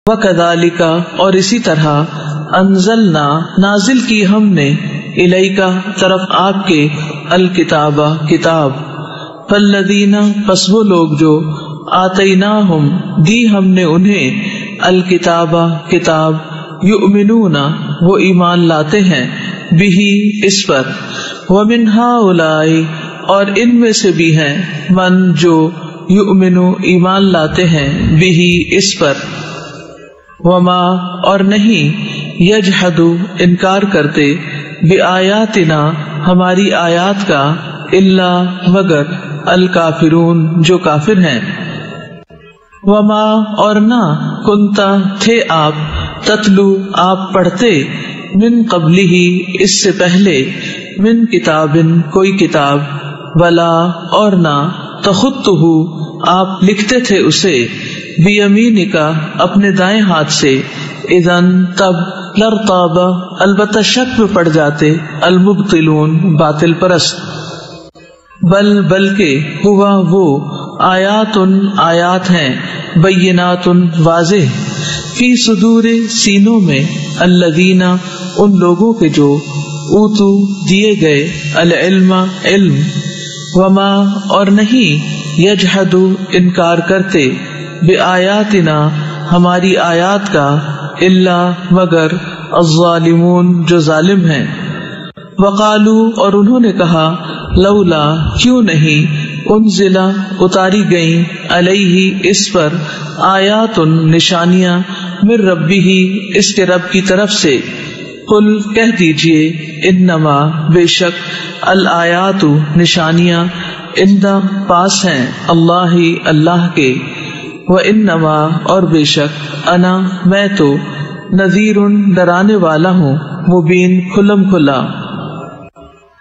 وَكَذَلِكَ اور اسی طرح انزلنا نازل کی ہم نے الیکا طرف آپ کے الکتاب کتاب فالذین پس وہ لوگ جو آتیناہم دی ہم نے انہیں الکتاب کتاب یؤمنون وہ ایمان لاتے ہیں بہی اس پر ومن ہؤلاء اور ان میں سے بھی ہیں من جو یؤمنو ایمان لاتے ہیں بہی اس پر وما اور نہیں یجحد انکار کرتے بآیاتنا ہماری آیات کا الا مگر الکافرون جو کافر ہیں وما اور نہ کنتا تھے آپ تتلو آپ پڑھتے من قبلہ اس سے پہلے من کتاب کوئی کتاب ولا اور نہ تخطہ آپ لکھتے تھے اسے بیمینکا اپنے دائیں ہاتھ سے اذن تب لرتاب البتہ شک میں پڑ جاتے المبطلون باطل پرست بلکہ ہوا وہ آیات ہیں بینات واضح فی صدور سینوں میں الذین ان لوگوں کے جو اوتو دیے گئے العلم علم وما اور نہیں یجحد انکار کرتے بآیاتنا ہماری آیات کا الا مگر الظالمون جو ظالم ہیں وقالو اور انہوں نے کہا لولا کیوں نہیں انزلا اتاری گئیں علیہ اس پر آیات نشانیاں من ربہ اس کے رب کی طرف سے قل کہہ دیجئے انما بے شک الآیات نشانیاں اندہ پاس ہیں اللہ کے وانما اور بے شک انا میں تو نذیر ڈرانے والا ہوں مبین کھلم کھلا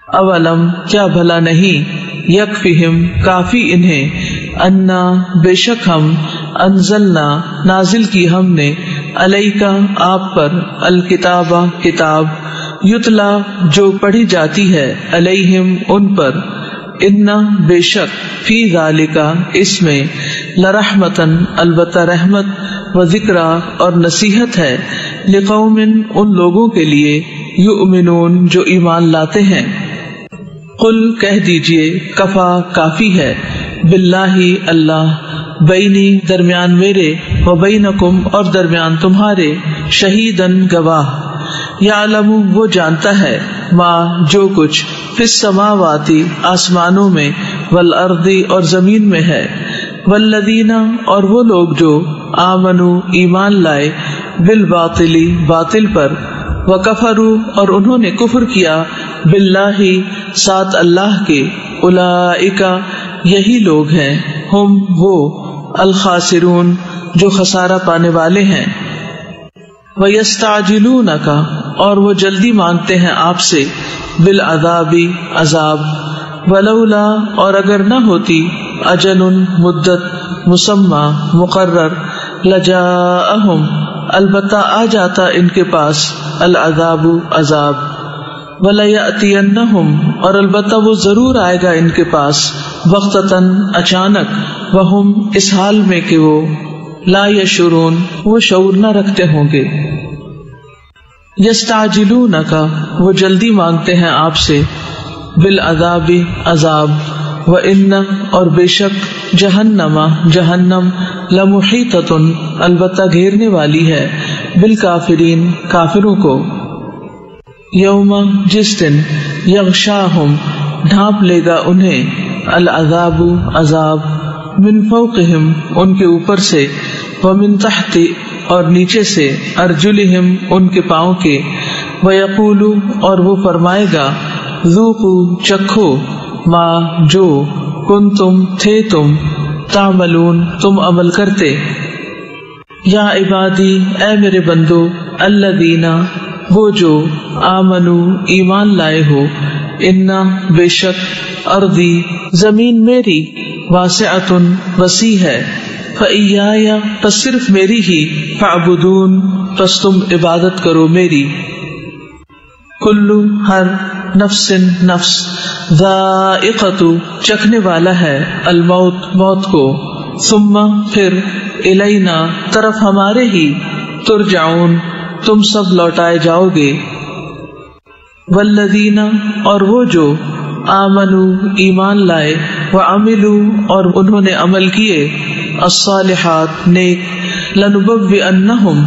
اولم کیا بھلا نہیں یکفہم کافی انہیں انا بے شک ہم انزلنا نازل کی ہم نے علیکا آپ پر الکتاب کتاب یتلا جو پڑھی جاتی ہے علیہم ان پر ان بے شک فی ذالکا اس میں لرحمتن البتہ رحمت و ذکرا اور نصیحت ہے لقوم ان لوگوں کے لیے یؤمنون جو ایمان لاتے ہیں قل کہہ دیجئے کفا کافی ہے باللہ اللہ بینی درمیان میرے و بینکم اور درمیان تمہارے شہیدن گواہ یعلم وہ جانتا ہے ما جو کچھ فی السماوات آسمانوں میں والارض اور زمین میں ہے والذین اور وہ لوگ جو آمنو ایمان لائے بالباطل باطل پر وکفروا اور انہوں نے کفر کیا باللہ ساتھ اللہ کے اولئک یہی لوگ ہیں ہم وہ الخاسرون جو خسارہ پانے والے ہیں وَيَسْتَعْجِلُونَكَ اور وہ جلدی مانگتے ہیں آپ سے بالعذاب عذاب ولولا اور اگر نہ ہوتی اجل مدت مسمى مقرر لجاءہم البتہ آ جاتا ان کے پاس العذاب عذاب وَلَيَأْتِيَنَّهُمْ اور البتہ وہ ضرور آئے گا ان کے پاس بغتتاً اچانک وہم اس حال میں کہ وہ لا یشعرون وہ شعور نہ رکھتے ہوں گے یستعجلونک وہ جلدی مانگتے ہیں آپ سے بالعذاب عذاب وان اور بے شک جہنم لمحیطۃ البتہ گھیرنے والی ہے بالکافرین کافروں کو یوم جس دن یغشاہم ڈھانپ لے گا انہیں العذاب عذاب من فوقہم ان کے اوپر سے ومن تحت اور نیچے سے ارجلہم ان کے پاؤں کے ویقول اور وہ فرمائے گا ذوقوا چکھو ما جو کنتم تھے تم تعملون تم عمل کرتے یا عبادی اے میرے بندو الذین وہ جو آمنو ایمان لائے ہو انا بے شک ارضی زمین میری واسعۃ وسیع ہے فإیایا پس صرف میری ہی فاعبدون پس تم عبادت کرو میری کلو ہر نفس نفس ذائقۃ چکھنے والا ہے الموت موت کو ثم پھر الینا طرف ہمارے ہی ترجعون تم سب لوٹائے جاؤ گے. والذین اور وہ جو آمنو ایمان لائے، وعملوا اور انہوں نے عمل کیے، الصالحات نیک، لنبوئنہم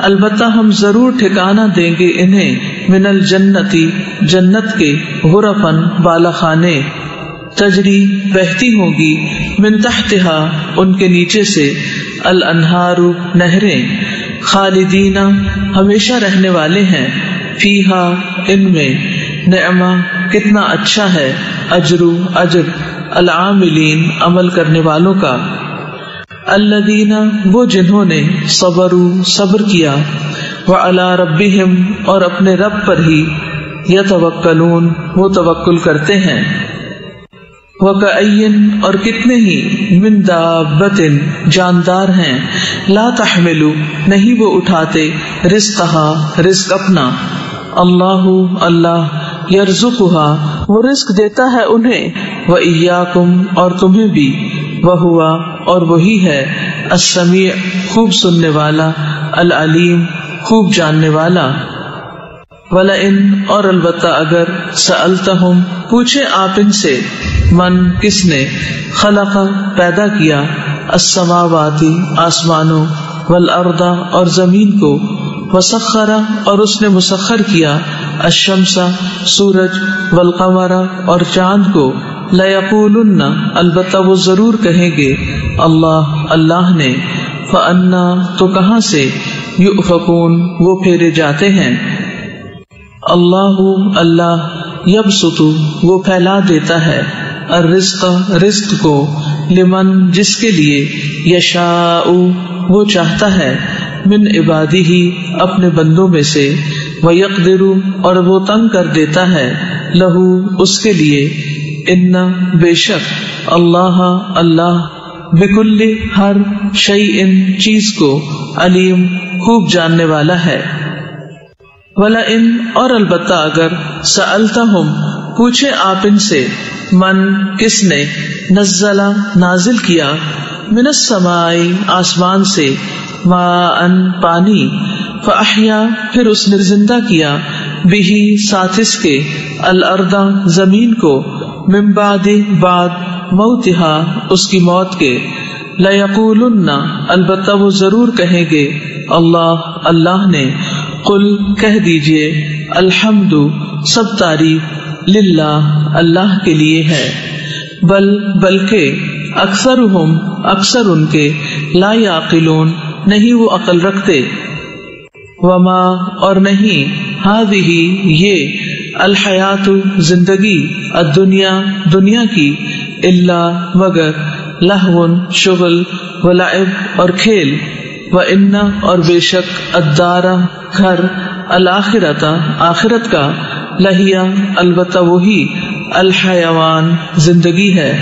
البتہ ہم ضرور ٹھکانہ دیں گے انہیں، من الجنتی جنت کے، غرفن بالا خانے، تجری بہتی ہوں گی، من تحتہا ان کے نیچے سے، الانہار نہریں، خالدین ہمیشہ رہنے والے ہیں، فیہا ان میں، نعمہ کتنا اچھا ہے، اجر العاملین عمل کرنے والوں کا، الذین وہ جنہوں نے صبروا صبر کیا، وعلی ربہم اور اپنے رب پر ہی، یتوکلون وہ توکل کرتے ہیں، وکأین اور کتنے ہی، من دابۃ جاندار ہیں، لا تحمل نہیں وہ اٹھاتے، رزقہا رزق اپنا، اللہ یرزقہا وہ رزق دیتا ہے انہیں، وإیاکم اور تمہیں بھی، وہوا اور وہی ہے، السمیع خوب سننے والا، العلیم خوب جاننے والا. وَلَئِن اور البتہ اگر، سألتہم پوچھے آپ ان سے، من کس نے، خلق پیدا کیا، السماوات آسمانوں، والارض اور زمین کو، وسخر اور اس نے مسخر کیا، الشمس سورج، والقمر اور چاند کو، لَيَقُولُنَّ البتہ وہ ضرور کہیں گے، اللہ نے، فَأَنَّا تو کہاں سے، یؤفکون وہ پھیرے جاتے ہیں. اللہ یبسط وہ پھیلا دیتا ہے، الرزق رزق کو، لمن جس کے لیے، یشاء وہ چاہتا ہے، من عبادہ اپنے بندوں میں سے، ویقدر اور وہ تنگ کر دیتا ہے، لہو اس کے لیے، ان بے شک، اللہ بکل ہر شیء چیز کو، علیم خوب جاننے والا ہے. وَلَئِن اور البتہ اگر، سألتہم پوچھے آپ ان سے، من کس نے، نزل نازل کیا، من السماء آسمان سے، ماء پانی، فأحیا پھر اس نے زندہ کیا، بہ ساتھ اس کے، الارض زمین کو، من بعد موتہا اس کی موت کے، لَيَقُولُنَّ البتہ وہ ضرور کہیں گے، اللہ نے، قل کہہ دیجئے، الحمد سب تعریف، للہ اللہ کے لیے ہے، بلکہ اکثرہم اکثر ان کے، لا یعقلون نہیں وہ عقل رکھتے، وما اور نہیں، ہذہ یہ، الحیات زندگی، الدنیا دنیا کی، الا مگر، لہو شغل، ولعب اور کھیل، وَإِنَّ اور بے شک، الدار گھر، الآخرت آخرت کا، لہیا البتہ وہی، الحیوان زندگی ہے،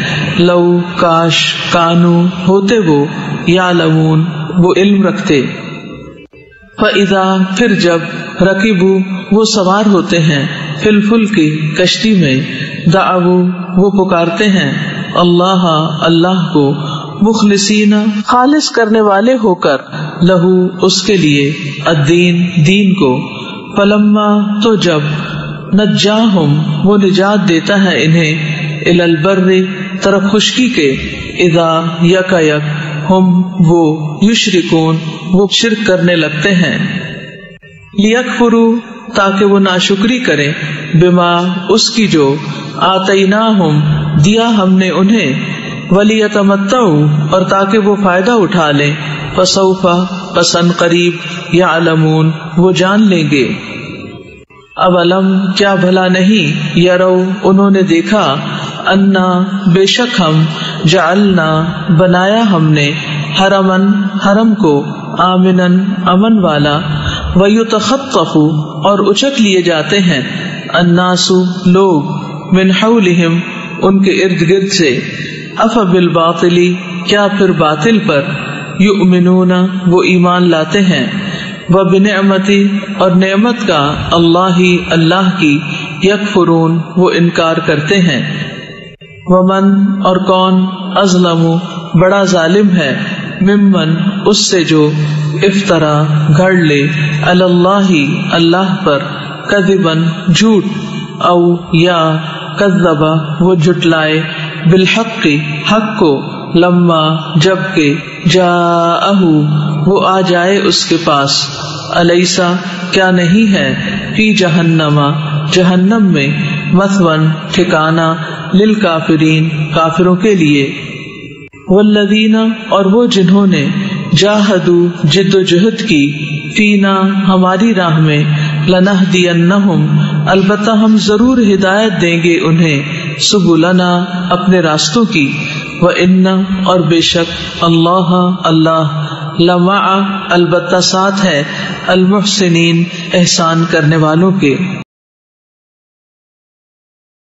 لو کاش، کانو ہوتے وہ، یعلمون وہ علم رکھتے. فَإِذَا پھر جب، رکبوا وہ سوار ہوتے ہیں، فی الفلک کشتی میں، دعوا وہ پکارتے ہیں، اللہ کو، مخلصین خالص کرنے والے ہو کر، لہو اس کے لیے، الدین دین کو، فلما تو جب، نجاہم وہ نجات دیتا ہے انہیں، الی البر طرف خشکی کے، اذا یک ہم وہ، یشرکون وہ شرک کرنے لگتے ہیں، لیکفروا تاکہ وہ ناشکری کریں، بما اس کی جو، آتیناہم دیا ہم نے انہیں، وَلِيَتَمَتَّعُوا اور تاکہ وہ فائدہ اٹھا لیں، فَسَوْفَ پس ان قریب، یعلمون وہ جان لیں گے. اولم کیا بھلا نہیں، یرو انہوں نے دیکھا، انا بے شک ہم، جعلنا بنایا ہم نے، حرمن حرم کو، آمنن امن والا، وَيُتَخَطَّفُ اور اچک لیے جاتے ہیں، الناس لوگ، من حولہم ان کے ارد گرد سے، افبالباطل کیا پھر باطل پر، یؤمنون وہ ایمان لاتے ہیں، وبنعمت اور نعمت کا، اللہ کی، یکفرون وہ انکار کرتے ہیں. ومن اور کون، اظلم بڑا ظالم ہے، ممن اس سے جو افترا گھڑ لے اللہ اللہ پر کذبن جھوٹ او یا کذبا وہ جھٹلائے بالحق حق کو لما جب کہ جاءہ وہ آ جائے اس کے پاس الیسا کیا نہیں ہے فی جہنم جہنم میں مثون ٹھکانہ للکافرین کافروں کے لیے والذین اور وہ جنہوں نے جاہدوا جد و جہد کی فینا ہماری راہ میں لنہدینہم البتہ ہم ضرور ہدایت دیں گے انہیں سبلنا اپنے راستوں کی وَإِنَّ اور بے شک اللہ لمع البتہ ساتھ ہے المحسنین احسان کرنے والوں کے